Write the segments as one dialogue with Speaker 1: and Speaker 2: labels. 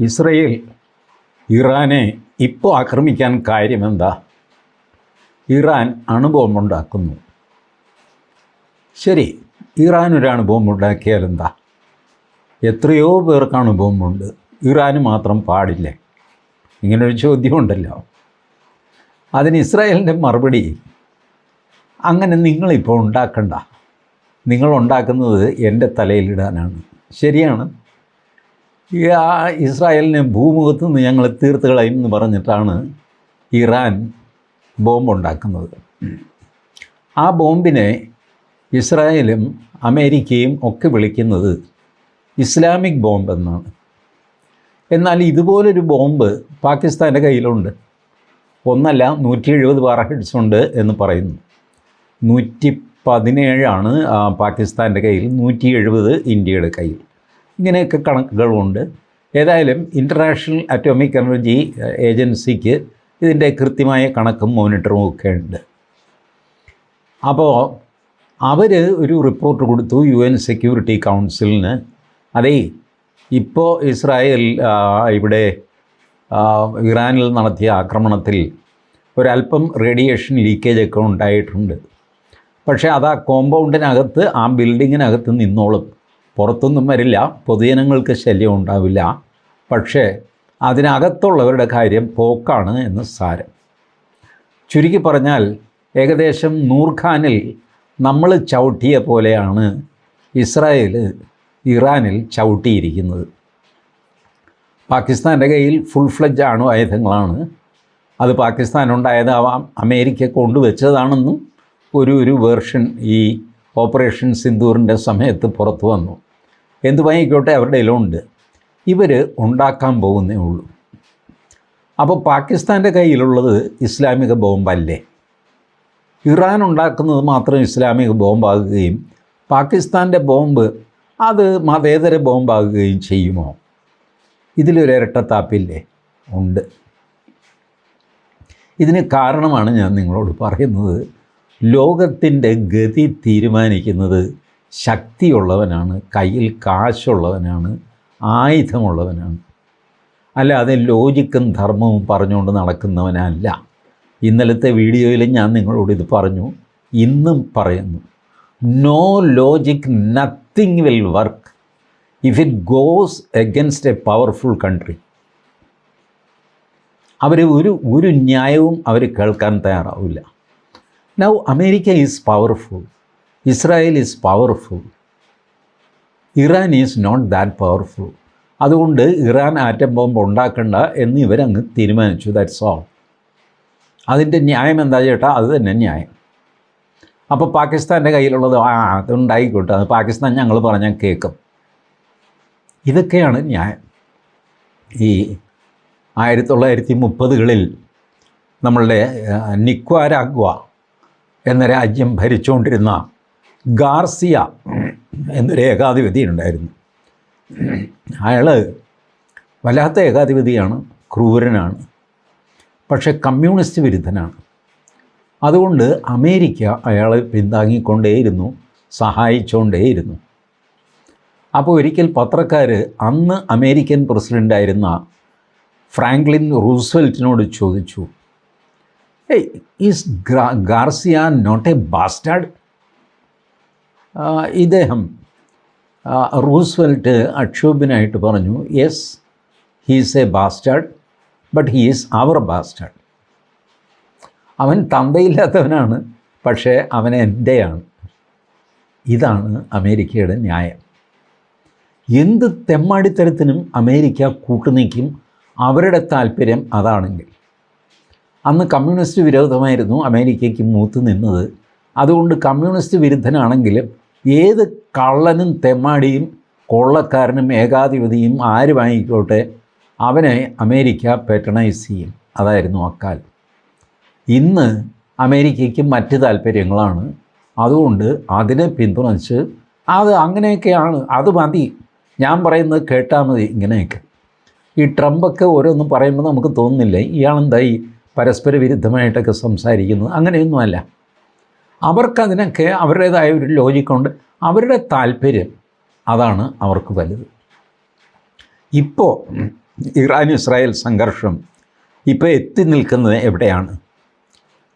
Speaker 1: Israel ഇറാനെ ഇപ്പോൾ ആക്രമിക്കാൻ കാര്യമെന്താ? ഇറാൻ അണുബോംബുണ്ടാക്കുന്നു. ശരി, ഇറാൻ ഒരു അണുബോംബുണ്ടാക്കിയാൽ എന്താ? എത്രയോ പേർക്ക് അണുബോംബുണ്ട്, ഇറാന് മാത്രം പാടില്ലേ? ഇങ്ങനൊരു ചോദ്യമുണ്ടല്ലോ. അതിന് ഇസ്രായേലിൻ്റെ മറുപടി, അങ്ങനെ നിങ്ങളിപ്പോൾ ഉണ്ടാക്കണ്ട, നിങ്ങളുണ്ടാക്കുന്നത് എൻ്റെ തലയിലിടാനാണ്. ശരിയാണ്, ഇസ്രായേലിനെ ഭൂമുഖത്ത് നിന്ന് ഞങ്ങൾ തീർത്ത് കളയും എന്ന് പറഞ്ഞിട്ടാണ് ഇറാൻ ബോംബുണ്ടാക്കുന്നത്. ആ ബോംബിനെ ഇസ്രായേലും അമേരിക്കയും ഒക്കെ വിളിക്കുന്നത് ഇസ്ലാമിക് ബോംബ് എന്നാണ്. എന്നാൽ ഇതുപോലൊരു ബോംബ് പാകിസ്ഥാൻ്റെ കയ്യിലുണ്ട്. ഒന്നല്ല, 170 വാർഹെഡ്സ് ഉണ്ട് എന്ന് പറയുന്നു. 117 പാകിസ്ഥാൻ്റെ കയ്യിൽ, 170 ഇന്ത്യയുടെ കയ്യിൽ. ഇങ്ങനെയൊക്കെ കണക്കുകളുണ്ട്. ഏതായാലും ഇൻ്റർനാഷണൽ അറ്റോമിക് എനർജി ഏജൻസിക്ക് ഇതിൻ്റെ കൃത്യമായ കണക്കും മോണിറ്ററും ഒക്കെ ഉണ്ട്. അപ്പോൾ അവർ ഒരു റിപ്പോർട്ട് കൊടുത്തു UN സെക്യൂരിറ്റി കൗൺസിലിന്. അതേ, ഇപ്പോൾ ഇസ്രായേൽ ഇവിടെ ഇറാനിൽ നടത്തിയ ആക്രമണത്തിൽ ഒരല്പം റേഡിയേഷൻ ലീക്കേജൊക്കെ ഉണ്ടായിട്ടുണ്ട്. പക്ഷേ അത് ആ കോമ്പൗണ്ടിനകത്ത്, ആ ബിൽഡിങ്ങിനകത്ത് നിന്നോളും, പുറത്തൊന്നും വരില്ല, പൊതുജനങ്ങൾക്ക് ശല്യം ഉണ്ടാവില്ല. പക്ഷേ അതിനകത്തുള്ളവരുടെ കാര്യം പോക്കാണ് എന്ന് സാരം. ചുരുക്കി പറഞ്ഞാൽ ഏകദേശം നൂർഖാനിൽ നമ്മൾ ചവിട്ടിയ പോലെയാണ് ഇസ്രായേൽ ഇറാനിൽ ചവിട്ടിയിരിക്കുന്നത്. പാകിസ്ഥാൻ്റെ കയ്യിൽ ഫുൾ ഫ്ലെഡ്ജ് ആയുധങ്ങളാണ്. അത് പാകിസ്ഥാനുണ്ടായതാവാം, അമേരിക്ക കൊണ്ടുവച്ചതാണെന്നും ഒരു വേർഷൻ ഈ ഓപ്പറേഷൻ സിന്ദൂറിൻ്റെ സമയത്ത് പുറത്തു വന്നു. എന്തുമായിക്കോട്ടെ, അവരുടെ കയ്യിലുണ്ട്. ഇവർ ഉണ്ടാക്കാൻ പോകുന്നേ ഉള്ളൂ. അപ്പോൾ പാകിസ്ഥാൻ്റെ കയ്യിലുള്ളത് ഇസ്ലാമിക ബോംബല്ലേ? ഇറാൻ ഉണ്ടാക്കുന്നത് മാത്രം ഇസ്ലാമിക ബോംബാകുകയും പാകിസ്ഥാൻ്റെ ബോംബ് അത് മതേതര ബോംബാകുകയും ചെയ്യുമോ? ഇതിലൊരു ഇരട്ടത്താപ്പില്ലേ? ഉണ്ട്. ഇതിന് കാരണമാണ് ഞാൻ നിങ്ങളോട് പറയുന്നത്. ലോകത്തിൻ്റെ ഗതി തീരുമാനിക്കുന്നത് ശക്തിയുള്ളവനാണ്, കയ്യിൽ കാശുള്ളവനാണ്, ആയുധമുള്ളവനാണ്. അല്ലാതെ ലോജിക്കും ധർമ്മവും പറഞ്ഞുകൊണ്ട് നടക്കുന്നവനല്ല. ഇന്നലത്തെ വീഡിയോയിൽ ഞാൻ നിങ്ങളോട് ഇത് പറഞ്ഞു, ഇന്നും പറയുന്നു. No logic, nothing will work if it goes against a powerful country. അവർ ഒരു ന്യായവും അവർ കേൾക്കാൻ തയ്യാറാവില്ല. Now America is powerful, Israel is powerful, Iran is not that powerful. അതുകൊണ്ട് ഇറാൻ ആറ്റം ബോംബ് ഉണ്ടാക്കണ്ട എന്ന് ഇവരങ്ങ് തീരുമാനിച്ചു. That's all. അതിൻ്റെ ന്യായം എന്താ ചേട്ടാ? അത് തന്നെ ന്യായം. അപ്പോൾ പാകിസ്ഥാൻ്റെ കയ്യിലുള്ളത് അതുണ്ടായിക്കോട്ടെ, അത് പാകിസ്ഥാൻ ഞങ്ങൾ പറഞ്ഞാൽ കേൾക്കും. ഇതൊക്കെയാണ് ന്യായം. ഈ 1930കളിൽ നമ്മളുടെ നിക്വാരാഗ്വ എന്ന രാജ്യം ഭരിച്ചുകൊണ്ടിരുന്ന ഗാർസിയ എന്നൊരു ഏകാധിപതി ഉണ്ടായിരുന്നു. അയാൾ വല്ലാത്ത ഏകാധിപതിയാണ്, ക്രൂരനാണ്, പക്ഷേ കമ്മ്യൂണിസ്റ്റ് വിരുദ്ധനാണ്. അതുകൊണ്ട് അമേരിക്ക അയാളെ പിന്താങ്ങിക്കൊണ്ടേയിരുന്നു, സഹായിച്ചുകൊണ്ടേയിരുന്നു. അപ്പോൾ ഒരിക്കൽ പത്രക്കാർ അന്ന് അമേരിക്കൻ പ്രസിഡൻ്റായിരുന്ന ഫ്രാങ്ക്ലിൻ റൂസ്വെൽറ്റിനോട് ചോദിച്ചു, is Garcia not a bastard? ഇദ്ദേഹം റൂസ്വെൽറ്റ് അക്ഷോഭ്യനായിട്ട് പറഞ്ഞു, yes, he's a bastard, but he is our bastard. അവൻ തന്തയില്ലാത്തവനാണ്, പക്ഷേ അവൻ എൻ്റെയാണ്. ഇതാണ് അമേരിക്കയുടെ ന്യായം. എന്ത് തെമ്മാടിത്തരത്തിനും അമേരിക്ക കൂട്ടുനിൽക്കും, അവരുടെ താല്പര്യം അതാണെങ്കിൽ. അന്ന് കമ്മ്യൂണിസ്റ്റ് വിരോധമായിരുന്നു അമേരിക്കയ്ക്ക് മൂത്ത് നിന്നത്. അതുകൊണ്ട് കമ്മ്യൂണിസ്റ്റ് വിരുദ്ധനാണെങ്കിലും ഏത് കള്ളനും തെമ്മാടിയും കൊള്ളക്കാരനും ഏകാധിപതിയും ആരുമായിക്കോട്ടെ അവനെ അമേരിക്ക പാട്രണൈസ് ചെയ്യും. അതായിരുന്നു അക്കാലം. ഇന്ന് അമേരിക്കയ്ക്ക് മറ്റ് താല്പര്യങ്ങളാണ്. അതുകൊണ്ട് അതിനെ പിന്തുണച്ച് അത് അങ്ങനെയൊക്കെയാണ്, അത് മതി, ഞാൻ പറയുന്നത് കേട്ടാൽ മതി. ഇങ്ങനെയൊക്കെ ഈ ട്രംപൊക്കെ ഓരോന്നും പറയുമ്പോൾ നമുക്ക് തോന്നുന്നില്ലേ ഇയാളെന്തായി പരസ്പര വിരുദ്ധമായിട്ടൊക്കെ സംസാരിക്കുന്നത്? അങ്ങനെയൊന്നുമല്ല. അവർക്കതിനൊക്കെ അവരുടേതായ ഒരു ലോജിക്കുണ്ട്. അവരുടെ താല്പര്യം അതാണ് അവർക്ക് വലുത്. ഇപ്പോൾ ഇറാൻ ഇസ്രായേൽ സംഘർഷം ഇപ്പോൾ എത്തി നിൽക്കുന്നത് എവിടെയാണ്?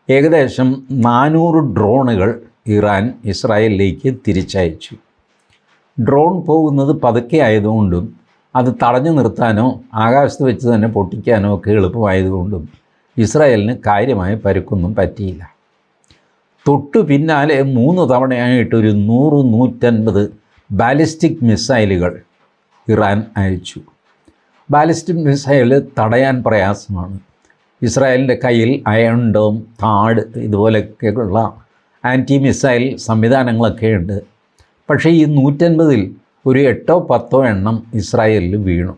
Speaker 1: ഏകദേശം 400 ഡ്രോണുകൾ ഇറാൻ ഇസ്രായേലിലേക്ക് തിരിച്ചയച്ചു. ഡ്രോൺ പോകുന്നത് പതുക്കെ ആയതുകൊണ്ടും അത് തടഞ്ഞു നിർത്താനോ ആകാശത്ത് വെച്ച് തന്നെ പൊട്ടിക്കാനോ ഒക്കെ എളുപ്പമായതുകൊണ്ടും ഇസ്രായേലിന് കാര്യമായ പരുക്കൊന്നും പറ്റിയില്ല. തൊട്ടു പിന്നാലെ 3 തവണയായിട്ട് ഒരു 100-150 ബാലിസ്റ്റിക് മിസൈലുകൾ ഇറാൻ അയച്ചു. ബാലിസ്റ്റിക് മിസൈൽ തടയാൻ പ്രയാസമാണ്. ഇസ്രായേലിൻ്റെ കയ്യിൽ അയൺ ഡോം, താഡ് ഇതുപോലെയൊക്കെയുള്ള ആൻറ്റി മിസൈൽ സംവിധാനങ്ങളൊക്കെ ഉണ്ട്. പക്ഷേ ഈ 150-ൽ ഒരു 8-10 എണ്ണം ഇസ്രായേലിൽ വീണു.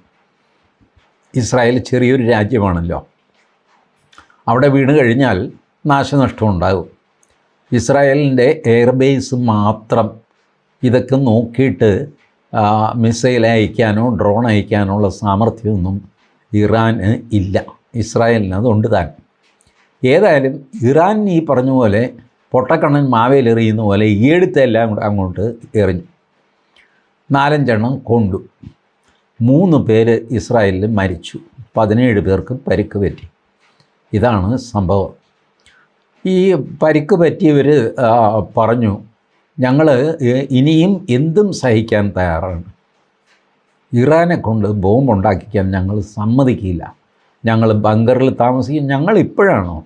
Speaker 1: ഇസ്രായേൽ ചെറിയൊരു രാജ്യമാണല്ലോ, അവിടെ വീണ് കഴിഞ്ഞാൽ നാശനഷ്ടം ഉണ്ടാകും. ഇസ്രായേലിൻ്റെ എയർബേസ് മാത്രം ഇതൊക്കെ നോക്കിയിട്ട് മിസൈൽ അയക്കാനോ ഡ്രോൺ അയക്കാനോ ഉള്ള സാമർഥ്യമൊന്നും ഇറാന് ഇല്ല. ഇസ്രായേലിന് അതുകൊണ്ട് താൻ. ഏതായാലും ഇറാൻ ഈ പറഞ്ഞ പോലെ പൊട്ടക്കണ്ണൻ മാവേലെറിയുന്ന പോലെ ഈ എടുത്തെല്ലാം കൂടെ അങ്ങോട്ട് എറിഞ്ഞു. 4-5 എണ്ണം കൊണ്ടു. 3 പേര് ഇസ്രായേലിൽ മരിച്ചു, 17 പേർക്ക് പരിക്ക് പറ്റി. ഇതാണ് സംഭവം. ഈ പരിക്ക് പറ്റിയവർ പറഞ്ഞു, ഞങ്ങൾ ഇനിയും എന്തും സഹിക്കാൻ തയ്യാറാണ്. ഇറാനെ കൊണ്ട് ബോംബ് ഉണ്ടാക്കിക്കാൻ ഞങ്ങൾ സമ്മതിക്കില്ല. ഞങ്ങൾ ബങ്കറിൽ താമസിക്കും. ഞങ്ങൾ ഇപ്പോഴാണോ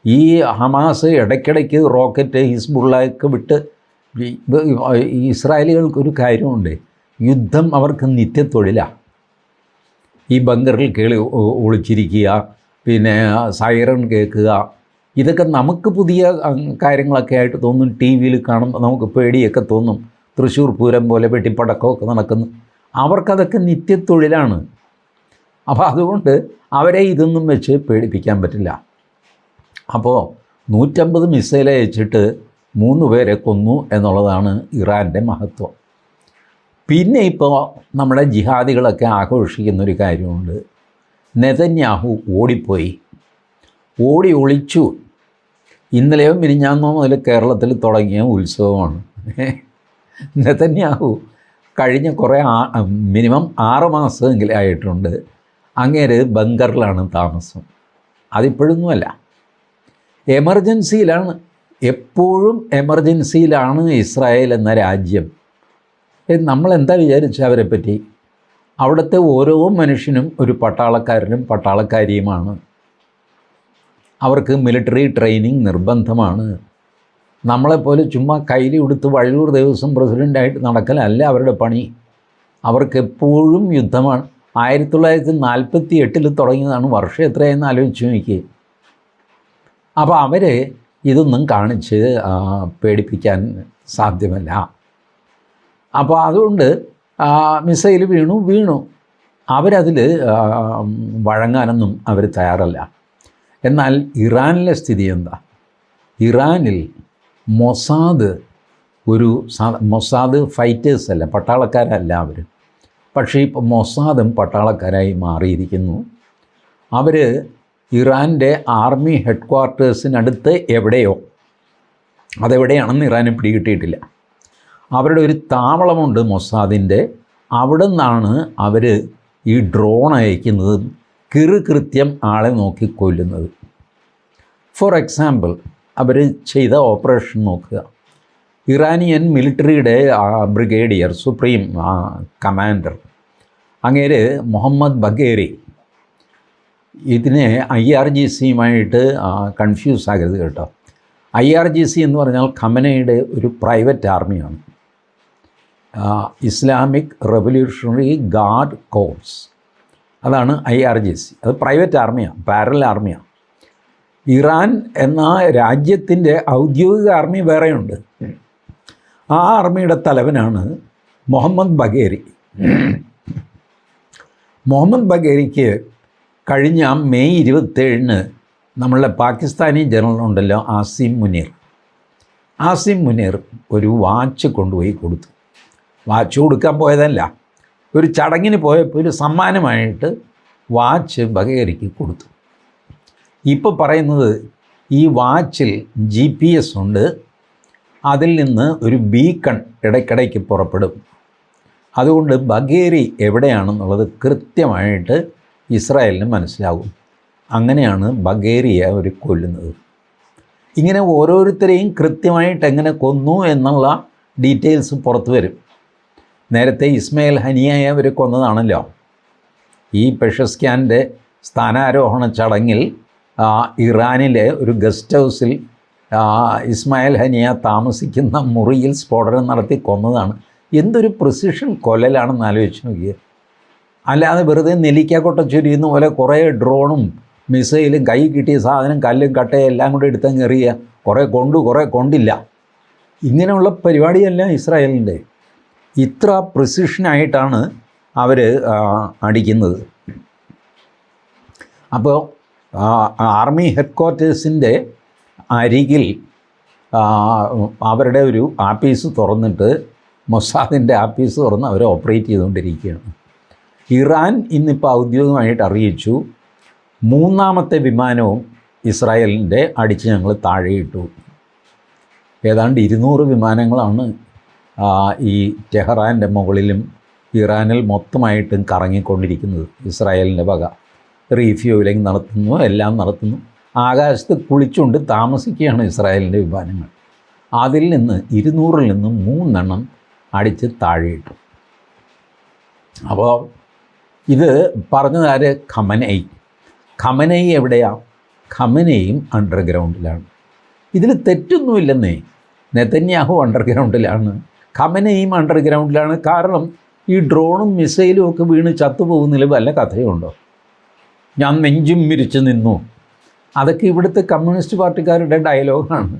Speaker 1: ഈ ഹമാസ് ഇടയ്ക്കിടയ്ക്ക് റോക്കറ്റ് ഹിസ്ബുള്ളയൊക്കെ വിട്ട് ഇസ്രായേലികൾക്കൊരു കാര്യമുണ്ട്, യുദ്ധം അവർക്ക് നിത്യത്തൊഴിലാണ്. ഈ ബങ്കറിൽ ഒളിച്ചിരിക്കുക, പിന്നെ സൈറൺ കേൾക്കുക, ഇതൊക്കെ നമുക്ക് പുതിയ കാര്യങ്ങളൊക്കെ ആയിട്ട് തോന്നും. ടി വിയിൽ കാണുമ്പോൾ നമുക്ക് പേടിയൊക്കെ തോന്നും. തൃശ്ശൂർ പൂരം പോലെ വെട്ടിപ്പടക്കമൊക്കെ നടക്കുന്നു. അവർക്കതൊക്കെ നിത്യത്തൊഴിലാണ്. അപ്പോൾ അതുകൊണ്ട് അവരെ ഇതൊന്നും വെച്ച് പേടിപ്പിക്കാൻ പറ്റില്ല. അപ്പോൾ 150 മിസൈൽ അയച്ചിട്ട് 3 പേരെ കൊന്നു എന്നുള്ളതാണ് ഇറാൻ്റെ മഹത്വം. പിന്നെ ഇപ്പോൾ നമ്മുടെ ജിഹാദികളൊക്കെ ആഘോഷിക്കുന്നൊരു കാര്യമുണ്ട്. നെതന്യാഹു ഓടിപ്പോയി, ഒളിച്ചു. ഇന്നലെയോ മിനിഞ്ഞാന്നോ മുതൽ കേരളത്തിൽ തുടങ്ങിയ ഉത്സവമാണ്. നെതന്യാഹു കഴിഞ്ഞ മിനിമം 6 മാസമെങ്കിലും ആയിട്ടുണ്ട് അങ്ങേര് ബങ്കറിലാണ് താമസം. അതിപ്പോഴൊന്നുമല്ല, എമർജൻസിയിലാണ്. എപ്പോഴും എമർജൻസിയിലാണ് ഇസ്രായേൽ എന്ന രാജ്യം. നമ്മളെന്താ വിചാരിച്ച അവരെ പറ്റി? അവിടുത്തെ ഓരോ മനുഷ്യനും ഒരു പട്ടാളക്കാരനും പട്ടാളക്കാരിയുമാണ്. അവർക്ക് മിലിറ്ററി ട്രെയിനിങ് നിർബന്ധമാണ്. നമ്മളെപ്പോലെ ചുമ്മാ കയ്യിൽ കൊടുത്ത് വഴൂർ ദേവസ്വം പ്രസിഡൻ്റായിട്ട് നടക്കലല്ല അവരുടെ പണി. അവർക്കെപ്പോഴും യുദ്ധമാണ്. 1948 തുടങ്ങിയതാണ്. വർഷം എത്രയെന്ന് ആലോചിച്ച് നോക്കി. അപ്പോൾ അവർ ഇതൊന്നും കാണിച്ച് പേടിപ്പിക്കാൻ സാധ്യമല്ല. അപ്പോൾ അതുകൊണ്ട് മിസൈൽ വീണു. അവരതിൽ വഴങ്ങാനൊന്നും അവർ തയ്യാറല്ല. എന്നാൽ ഇറാനിലെ സ്ഥിതി എന്താ? ഇറാനിൽ മൊസാദ് ഫൈറ്റേഴ്സ് അല്ല, പട്ടാളക്കാരല്ല അവർ. പക്ഷേ ഇപ്പോൾ മൊസാദും പട്ടാളക്കാരായി മാറിയിരിക്കുന്നു. അവർ ഇറാൻ്റെ ആർമി ഹെഡ് ക്വാർട്ടേഴ്സിനടുത്ത് എവിടെയോ, അതെവിടെയാണെന്ന് ഇറാന് പിടികിട്ടിയിട്ടില്ല, അവരുടെ ഒരു താവളമുണ്ട് മൊസാദിൻ്റെ. അവിടെ നിന്നാണ് അവർ ഈ ഡ്രോൺ അയക്കുന്നതും കൃത്യം ആളെ നോക്കി കൊല്ലുന്നത്. ഫോർ എക്സാമ്പിൾ, അവർ ചെയ്ത ഓപ്പറേഷൻ നോക്കുക. ഇറാനിയൻ മിലിറ്ററിയുടെ ബ്രിഗേഡിയർ, സുപ്രീം കമാൻഡർ, അങ്ങേര് മുഹമ്മദ് ബഗേരി. ഇതിനെ IRGCയുമായിട്ട് കൺഫ്യൂസ് ആകരുത് കേട്ടോ. IRGC എന്ന് പറഞ്ഞാൽ ഖമനയുടെ ഒരു പ്രൈവറ്റ് ആർമിയാണ്. ഇസ്ലാമിക് റെവല്യൂഷണറി ഗാർഡ് കോർപ്സ്, അതാണ് IRGC. അത് പ്രൈവറ്റ് ആർമിയാണ്, പാരലൽ ആർമിയാണ്. ഇറാൻ എന്ന രാജ്യത്തിൻ്റെ ഔദ്യോഗിക ആർമി വേറെയുണ്ട്. ആ ആർമിയുടെ തലവനാണ് മുഹമ്മദ് ബഗേരി. മുഹമ്മദ് ബഗേരിക്ക് കഴിഞ്ഞ മെയ് 27-ന് നമ്മളുടെ പാകിസ്ഥാനി ജനറൽ ഉണ്ടല്ലോ ആസിം മുനീർ ഒരു വാച്ച് കൊണ്ടുപോയി കൊടുത്തു. വാച്ച് കൊടുക്കാൻ പോയതല്ല, ഒരു ചടങ്ങിന് പോയപ്പോൾ ഒരു സമ്മാനമായിട്ട് വാച്ച് ബഗേരിക്ക് കൊടുത്തു. ഇപ്പോൾ പറയുന്നത് ഈ വാച്ചിൽ GPS ഉണ്ട്, അതിൽ നിന്ന് ഒരു ബീക്കൺ ഇടയ്ക്കിടയ്ക്ക് പുറപ്പെടും. അതുകൊണ്ട് ബഗേരി എവിടെയാണെന്നുള്ളത് കൃത്യമായിട്ട് ഇസ്രായേലിന് മനസ്സിലാകും. അങ്ങനെയാണ് ബഗേരിയെ അവർ കൊല്ലുന്നത്. ഇങ്ങനെ ഓരോരുത്തരെയും കൃത്യമായിട്ട് എങ്ങനെ കൊന്നു എന്നുള്ള ഡീറ്റെയിൽസ് പുറത്തു വരും. നേരത്തെ ഇസ്മായിൽ ഹനിയയെ അവർ കൊന്നതാണല്ലോ. ഈ പെഷസ്ക്യാൻ്റെ സ്ഥാനാരോഹണ ചടങ്ങിൽ ഇറാനിലെ ഒരു ഗസ്റ്റ് ഹൗസിൽ ഇസ്മായിൽ ഹനിയ താമസിക്കുന്ന മുറിയിൽ സ്ഫോടനം നടത്തി കൊന്നതാണ്. എന്തൊരു പ്രിസിഷൻ കൊല്ലലാണെന്ന് ആലോചിച്ച് നോക്കിയത്. അല്ലാതെ വെറുതെ നെല്ലിക്കാക്കൊട്ട ചുരിയുന്ന പോലെ കുറേ ഡ്രോണും മിസൈലും കൈ കിട്ടിയ സാധനം കല്ലും കട്ടയും എല്ലാം കൂടെ എടുത്തങ്ങ് എറിയുക, കുറേ കൊണ്ടില്ല. ഇങ്ങനെയുള്ള പരിപാടിയല്ല ഇസ്രായേലിൻ്റെ. ഇത്ര പ്രിസിഷനായിട്ടാണ് അവർ അടിക്കുന്നത്. അപ്പോൾ ആർമി ഹെഡ്ക്വാർട്ടേഴ്സിൻ്റെ അരികിൽ അവരുടെ ഒരു ആപ്പീസ് തുറന്നിട്ട്, മൊസാദിൻ്റെ ആപ്പീസ് തുറന്ന് അവർ ഓപ്പറേറ്റ് ചെയ്തുകൊണ്ടിരിക്കുകയാണ്. ഇറാൻ ഇന്നിപ്പോൾ ഔദ്യോഗികമായിട്ട് അറിയിച്ചു, 3ാമത്തെ വിമാനവും ഇസ്രായേലിൻ്റെ അടിച്ച് ഞങ്ങൾ താഴെയിട്ടു. ഏതാണ്ട് 200 വിമാനങ്ങളാണ് ഈ ടെഹ്റാൻ്റെ മുകളിലും ഇറാനിൽ മൊത്തമായിട്ടും കറങ്ങിക്കൊണ്ടിരിക്കുന്നത്. ഇസ്രായേലിൻ്റെ വക റീഫ്യൂലിംഗ് നടത്തുന്നു, എല്ലാം നടത്തുന്നു. ആകാശത്ത് കുളിച്ചുകൊണ്ട് താമസിക്കുകയാണ് ഇസ്രായേലിൻ്റെ വിമാനങ്ങൾ. അതിൽ നിന്ന് 200-ൽ നിന്ന് 3 എണ്ണം അടിച്ച് താഴെയിട്ടു. അപ്പോൾ ഇത് പറഞ്ഞതാര്? ഖമനൈ എവിടെയാണ്? ഖമനയും അണ്ടർഗ്രൗണ്ടിലാണ്. ഇതിൽ തെറ്റൊന്നുമില്ലെന്നേ. നെതന്യാഹു അണ്ടർഗ്രൗണ്ടിലാണ്, ഖമനയും അണ്ടർഗ്രൗണ്ടിലാണ്. കാരണം ഈ ഡ്രോണും മിസൈലും ഒക്കെ വീണ് ചത്തുപോകുന്നതിൽ വല്ല കഥയുണ്ടോ? ഞാൻ നെഞ്ചും മിരിച്ച് നിന്നു. അതൊക്കെ ഇവിടുത്തെ കമ്മ്യൂണിസ്റ്റ് പാർട്ടിക്കാരുടെ ഡയലോഗാണ്.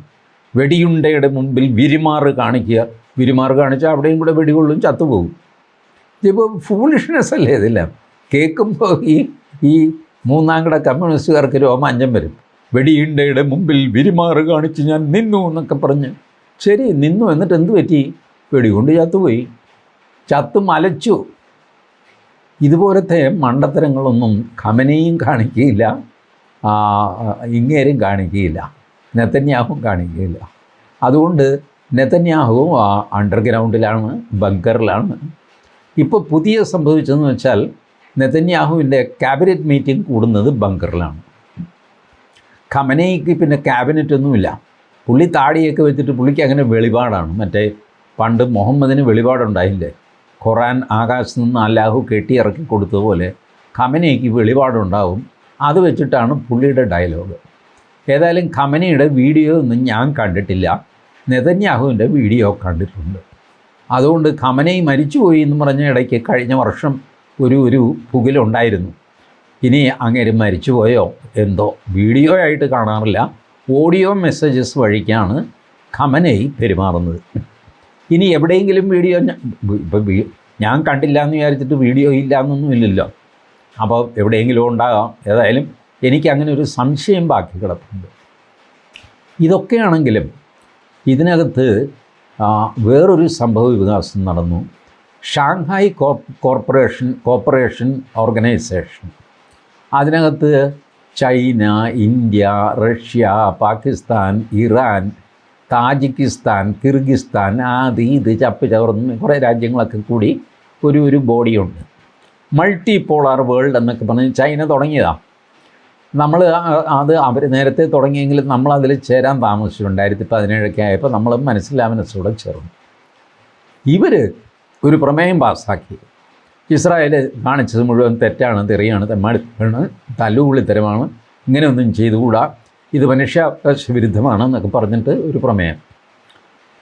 Speaker 1: വെടിയുണ്ടയുടെ മുമ്പിൽ വിരിമാറ് കാണിച്ചാൽ അവിടെയും കൂടെ വെടികൊള്ളും, ചത്തുപോകും. ഇതിപ്പോൾ ഫൂളിഷ്നെസ് അല്ലേ ഇതെല്ലാം? കേൾക്കുമ്പോൾ ഈ 3ാം കട കമ്മ്യൂണിസ്റ്റുകാർക്ക് രോമാഞ്ചം വരും. വെടിയുണ്ടയുടെ മുമ്പിൽ വിരിമാറ് കാണിച്ച് ഞാൻ നിന്നു എന്നൊക്കെ പറഞ്ഞ്. ശരി, നിന്നു, എന്നിട്ട് എന്ത് പറ്റി? വെടികൊണ്ട് ചത്തുപോയി, മലച്ചു. ഇതുപോലത്തെ മണ്ടത്തരങ്ങളൊന്നും ഖമനയും കാണിക്കുകയില്ല, ഇങ്ങേരും കാണിക്കുകയില്ല, നെതന്യാഹുവും കാണിക്കുകയില്ല. അതുകൊണ്ട് നെതന്യാഹു അണ്ടർഗ്രൗണ്ടിലാണ്, ബങ്കറിലാണ്. ഇപ്പോൾ പുതിയ സംഭവിച്ചതെന്ന് വെച്ചാൽ നെതന്യാഹുവിൻ്റെ ക്യാബിനറ്റ് മീറ്റിംഗ് കൂടുന്നത് ബങ്കറിലാണ്. ഖമനയ്ക്ക് പിന്നെ ക്യാബിനറ്റൊന്നുമില്ല. പുള്ളി താടിയൊക്കെ വെച്ചിട്ട് പുള്ളിക്ക് അങ്ങനെ വെളിപാടാണ്. മറ്റേ പണ്ട് മുഹമ്മദിന് വെളിപാടുണ്ടായില്ലേ? ഖുറാൻ ആകാശത്ത് നിന്ന് അല്ലാഹു കെട്ടിയിറക്കി കൊടുത്തതുപോലെ ഖമനയ്ക്ക് വെളിപാടുണ്ടാവും. അത് വെച്ചിട്ടാണ് പുള്ളിയുടെ ഡയലോഗ്. ഏതായാലും ഖമനയുടെ വീഡിയോ ഒന്നും ഞാൻ കണ്ടിട്ടില്ല, നെതന്യാഹുവിൻ്റെ വീഡിയോ കണ്ടിട്ടുണ്ട്. അതുകൊണ്ട് ഖമനൈ മരിച്ചുപോയി എന്ന് പറഞ്ഞ ഇടയ്ക്ക് കഴിഞ്ഞ വർഷം ഒരു പുകലുണ്ടായിരുന്നു. ഇനി അങ്ങേര് മരിച്ചുപോയോ എന്തോ, വീഡിയോ ആയിട്ട് കാണാറില്ല, ഓഡിയോ മെസ്സേജസ് വഴിക്കാണ് ഖമനൈ പെരുമാറുന്നത്. ഇനി എവിടെയെങ്കിലും വീഡിയോ ഇപ്പം ഞാൻ കണ്ടില്ല എന്ന് വിചാരിച്ചിട്ട് വീഡിയോ ഇല്ല എന്നൊന്നും ഇല്ലല്ലോ. അപ്പോൾ എവിടെയെങ്കിലും ഉണ്ടാകാം. ഏതായാലും എനിക്കങ്ങനെ ഒരു സംശയം ബാക്കി കിടപ്പുണ്ട്. ഇതൊക്കെയാണെങ്കിലും ഇതിനകത്ത് വേറൊരു സംഭവ വികാസം നടന്നു. ഷാങ്ഹായ് കോർപ്പറേഷൻ ഓർഗനൈസേഷൻ, അതിനകത്ത് China, India, Russia, Pakistan, Iran, Tajikistan, Kyrgyzstan, ഇത് ചപ്പ് ചവർന്ന് കുറേ രാജ്യങ്ങളൊക്കെ കൂടി ഒരു ബോഡിയുണ്ട്. മൾട്ടി പോളാർ വേൾഡ് എന്നൊക്കെ പറഞ്ഞ് ചൈന തുടങ്ങിയതാണ്. നമ്മൾ അവർ നേരത്തെ തുടങ്ങിയെങ്കിലും നമ്മളതിൽ ചേരാൻ താമസിച്ചു. 2017 ആയപ്പോൾ നമ്മൾ മനസ്സിലാമനസ്സോടെ ചേർന്നു. ഇവർ ഒരു പ്രമേയം പാസ്സാക്കി. ഇസ്രായേൽ കാണിച്ചത് മുഴുവൻ തെറ്റാണ്, തെറിയാണ്, തെമ്മാടിത്തരമാണ്, തല്ലുപുള്ളിത്തരമാണ്, ഇങ്ങനെയൊന്നും ചെയ്തുകൂടാ, ഇത് മനുഷ്യാവകാശ വിരുദ്ധമാണ് എന്നൊക്കെ പറഞ്ഞിട്ട് ഒരു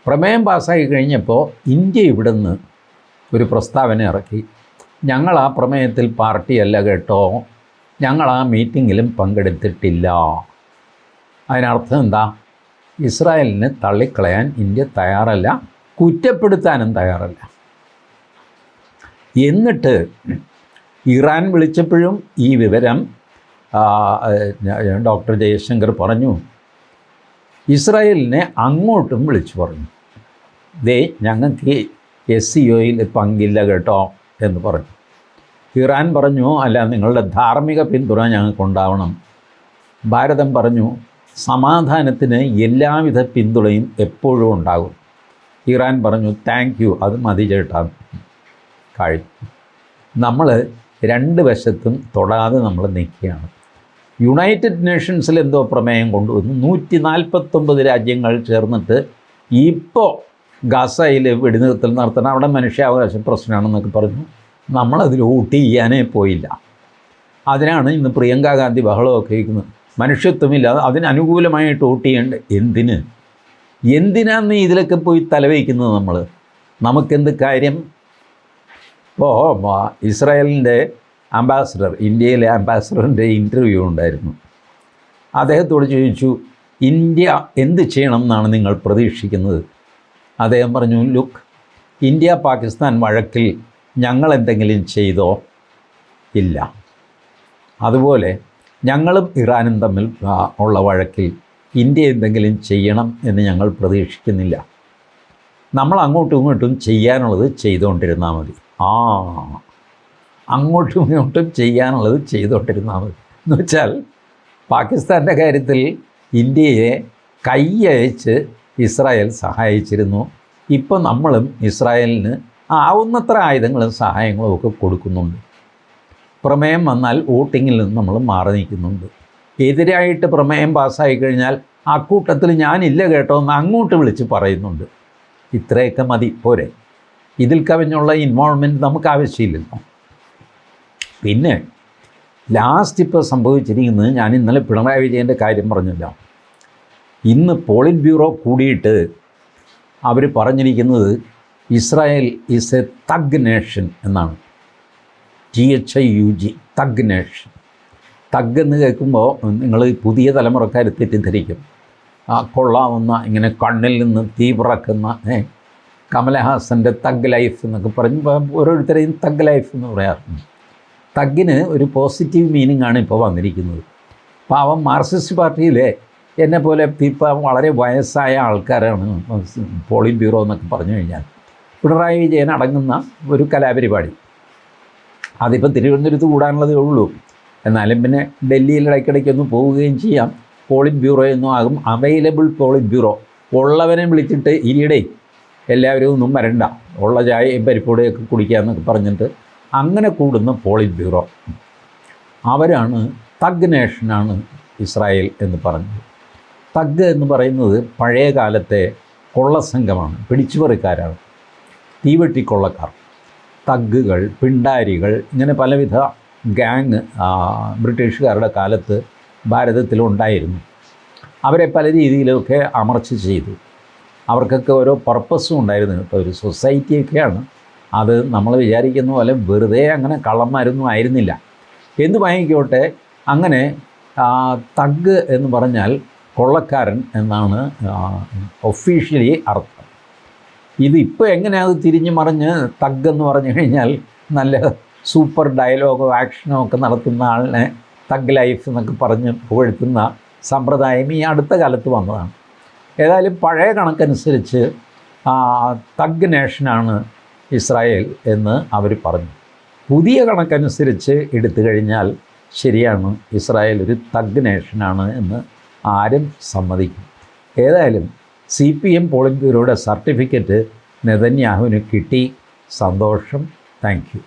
Speaker 1: പ്രമേയം പാസ്സാക്കി കഴിഞ്ഞപ്പോൾ ഇന്ത്യ ഇവിടെ നിന്ന് ഒരു പ്രസ്താവന ഇറക്കി. ഞങ്ങൾ ആ പ്രമേയത്തിൽ പാർട്ടിയല്ല കേട്ടോ, ഞങ്ങൾ ആ മീറ്റിങ്ങിലും പങ്കെടുത്തിട്ടില്ല. അതിനർത്ഥം എന്താ? ഇസ്രായേലിനെ തള്ളിക്കളയാൻ ഇന്ത്യ തയ്യാറല്ല, കുറ്റപ്പെടുത്താനും തയ്യാറല്ല. എന്നിട്ട് ഇറാൻ വിളിച്ചപ്പോഴും ഈ വിവരം ഡോക്ടർ ജയശങ്കർ പറഞ്ഞു. ഇസ്രായേലിനെ അങ്ങോട്ടും വിളിച്ചു പറഞ്ഞു, ദേ ഞങ്ങൾക്ക് SCOയിൽ പങ്കില്ല കേട്ടോ എന്ന് പറഞ്ഞു. ഇറാൻ പറഞ്ഞു, അല്ല, നിങ്ങളുടെ ധാർമ്മിക പിന്തുണ ഞങ്ങൾക്കുണ്ടാവണം. ഭാരതം പറഞ്ഞു, സമാധാനത്തിന് എല്ലാവിധ പിന്തുണയും എപ്പോഴും ഉണ്ടാകും. ഇറാൻ പറഞ്ഞു, താങ്ക് യു, അത് മതി ചേട്ടാ. കഴിഞ്ഞു. നമ്മൾ രണ്ട് വശത്തും തൊടാതെ നമ്മൾ നിൽക്കുകയാണ്. യുണൈറ്റഡ് നേഷൻസിൽ എന്തോ പ്രമേയം കൊണ്ടുവന്നു, 149 രാജ്യങ്ങൾ ചേർന്നിട്ട് ഇപ്പോൾ ഗാസയിൽ വെടിനിർത്തൽ നടത്തണം, അവിടെ മനുഷ്യാവകാശ പ്രശ്നമാണെന്നൊക്കെ പറഞ്ഞു. നമ്മളതിൽ വോട്ട് ചെയ്യാനേ പോയില്ല. അതിനാണ് ഇന്ന് പ്രിയങ്ക ഗാന്ധി ബഹളമൊക്കെ വയ്ക്കുന്നത്. മനുഷ്യത്വമില്ലാതെ അതിനനുകൂലമായിട്ട് വോട്ട് ചെയ്യേണ്ട എന്തിനാന്ന് ഇതിലൊക്കെ പോയി തലവയ്ക്കുന്നത് നമ്മൾ? നമുക്കെന്ത് കാര്യം? ഇപ്പോൾ ഇസ്രായേലിൻ്റെ അംബാസഡർ, ഇന്ത്യയിലെ അംബാസഡറിൻ്റെ ഇൻ്റർവ്യൂ ഉണ്ടായിരുന്നു. അദ്ദേഹത്തോട് ചോദിച്ചു, ഇന്ത്യ എന്ത് ചെയ്യണം എന്നാണ് നിങ്ങൾ പ്രതീക്ഷിക്കുന്നത്? അദ്ദേഹം പറഞ്ഞു, ലുക്ക്, ഇന്ത്യ പാകിസ്ഥാൻ വഴക്കിൽ ഞങ്ങൾ എന്തെങ്കിലും ചെയ്തോ? ഇല്ല. അതുപോലെ ഞങ്ങളും ഇറാനും തമ്മിൽ ഉള്ള വഴക്കിൽ ഇന്ത്യ എന്തെങ്കിലും ചെയ്യണം എന്ന് ഞങ്ങൾ പ്രതീക്ഷിക്കുന്നില്ല. നമ്മൾ അങ്ങോട്ടും ഇങ്ങോട്ടും ചെയ്യാനുള്ളത് ചെയ്തുകൊണ്ടിരുന്നാൽ മതി. അങ്ങോട്ടും ഇങ്ങോട്ടും ചെയ്യാനുള്ളത് ചെയ്തുകൊണ്ടിരുന്നാൽ മതി എന്ന് വെച്ചാൽ, പാകിസ്ഥാൻ്റെ കാര്യത്തിൽ ഇന്ത്യയെ കൈയയച്ച് ഇസ്രായേൽ സഹായിച്ചിരുന്നു. ഇപ്പോൾ നമ്മളും ഇസ്രായേലിന് ആവുന്നത്ര ആയുധങ്ങളും സഹായങ്ങളും ഒക്കെ കൊടുക്കുന്നുണ്ട്. പ്രമേയം വന്നാൽ വോട്ടിങ്ങിൽ നിന്ന് നമ്മൾ മാറി നിൽക്കുന്നുണ്ട്. എതിരായിട്ട് പ്രമേയം പാസ്സായി കഴിഞ്ഞാൽ അക്കൂട്ടത്തിൽ ഞാനില്ല കേട്ടോ എന്ന് അങ്ങോട്ട് വിളിച്ച് പറയുന്നുണ്ട്. ഇത്രയൊക്കെ മതി, പോരെ? ഇതിൽ കവിഞ്ഞുള്ള ഇൻവോൾവ്മെൻറ്റ് നമുക്ക് ആവശ്യമില്ലല്ലോ. പിന്നെ ലാസ്റ്റ് ഇപ്പോൾ സംഭവിച്ചിരിക്കുന്നത്, ഞാൻ ഇന്നലെ പിണറായി വിജയൻ്റെ കാര്യം പറഞ്ഞില്ല, ഇന്ന് പോളിറ്റ് ബ്യൂറോ കൂടിയിട്ട് അവർ പറഞ്ഞിരിക്കുന്നത് Israel is A thug nation എന്നാണ്. THIUG, thug nation. തഗ് എന്ന് കേൾക്കുമ്പോൾ നിങ്ങൾ പുതിയ തലമുറക്കാർ തെറ്റിദ്ധരിക്കും. കൊള്ളാവുന്ന, ഇങ്ങനെ കണ്ണിൽ നിന്ന് തീ പറക്കുന്ന കമലഹാസൻ്റെ തഗ് ലൈഫ് എന്നൊക്കെ പറഞ്ഞ് ഓരോരുത്തരെയും തഗ് ലൈഫ് എന്ന് പറയാറുണ്ട്. തഗ്ഗിന് ഒരു പോസിറ്റീവ് മീനിങ് ആണ് ഇപ്പോൾ വന്നിരിക്കുന്നത്. പാവം മാർക്സിസ്റ്റ് പാർട്ടിയിലെ എന്നെപ്പോലെ ഇപ്പം വളരെ വയസ്സായ ആൾക്കാരാണ് പോളിറ്റ് ബ്യൂറോ എന്നൊക്കെ പറഞ്ഞു കഴിഞ്ഞാൽ. പിണറായി വിജയൻ അടങ്ങുന്ന ഒരു കലാപരിപാടി അതിപ്പോൾ തിരുവനന്തപുരത്ത് കൂടാനുള്ളതേ ഉള്ളൂ. എന്നാലും പിന്നെ ഡൽഹിയിൽ ഇടയ്ക്കിടയ്ക്കൊന്ന് പോവുകയും ചെയ്യാം. പോളിറ്റ് ബ്യൂറോ എന്നും ആകും. Available polit bureau. ഉള്ളവനെ വിളിച്ചിട്ട് ഇരിയുടെ എല്ലാവരും ഒന്നും വരണ്ട, ഉള്ള ചായയും പരിപ്പൂടെയൊക്കെ കുടിക്കാമെന്നൊക്കെ പറഞ്ഞിട്ട് അങ്ങനെ കൂടുന്ന പോളിറ്റ് ബ്യൂറോ അവരാണ് തഗ് നേഷനാണ് ഇസ്രായേൽ എന്ന് പറഞ്ഞത്. തഗ് എന്ന് പറയുന്നത് പഴയ കാലത്തെ കൊള്ളസംഘമാണ്, പിടിച്ചുപറിക്കാരാണ്, തീവെട്ടിക്കൊള്ളക്കാർ. തഗ്ഗുകൾ, പിണ്ടാരികൾ, ഇങ്ങനെ പലവിധ ഗാങ് ബ്രിട്ടീഷുകാരുടെ കാലത്ത് ഭാരതത്തിലുണ്ടായിരുന്നു. അവരെ പല രീതിയിലൊക്കെ അമർച്ച ചെയ്തു. അവർക്കൊക്കെ ഓരോ പർപ്പസും ഉണ്ടായിരുന്നു കേട്ടോ. ഒരു സൊസൈറ്റിയൊക്കെയാണ് അത്. നമ്മൾ വിചാരിക്കുന്ന പോലെ വെറുതെ അങ്ങനെ കള്ളന്മാരൊന്നും ആയിരുന്നില്ല. എന്ത് വാങ്ങിക്കോട്ടെ, അങ്ങനെ തഗ് എന്ന് പറഞ്ഞാൽ കൊള്ളക്കാരൻ എന്നാണ് ഒഫീഷ്യലി അർത്ഥം. ഇതിപ്പോൾ എങ്ങനെയാണ് തിരിഞ്ഞു മറിഞ്ഞ് തഗ് എന്ന് പറഞ്ഞു കഴിഞ്ഞാൽ നല്ല സൂപ്പർ ഡയലോഗോ ആക്ഷനോ ഒക്കെ നടത്തുന്ന ആളിനെ തഗ് ലൈഫ് എന്നൊക്കെ പറഞ്ഞ് പുകഴ്ത്തുന്ന സമ്പ്രദായം ഈ അടുത്ത കാലത്ത് വന്നതാണ്. ഏതായാലും പഴയ കണക്കനുസരിച്ച് തഗ് നേഷനാണ് ഇസ്രായേൽ എന്ന് അവർ പറഞ്ഞു. പുതിയ കണക്കനുസരിച്ച് എടുത്തു കഴിഞ്ഞാൽ ശരിയാണ്, ഇസ്രായേൽ ഒരു തഗ് നേഷനാണ് എന്ന് ആരും സമ്മതിക്കും. ഏതായാലും CPM പോളിറ്റ് ബ്യൂറോയുടെ സർട്ടിഫിക്കറ്റ് നെതന്യാഹുവിന് കിട്ടി. സന്തോഷം. Thank you.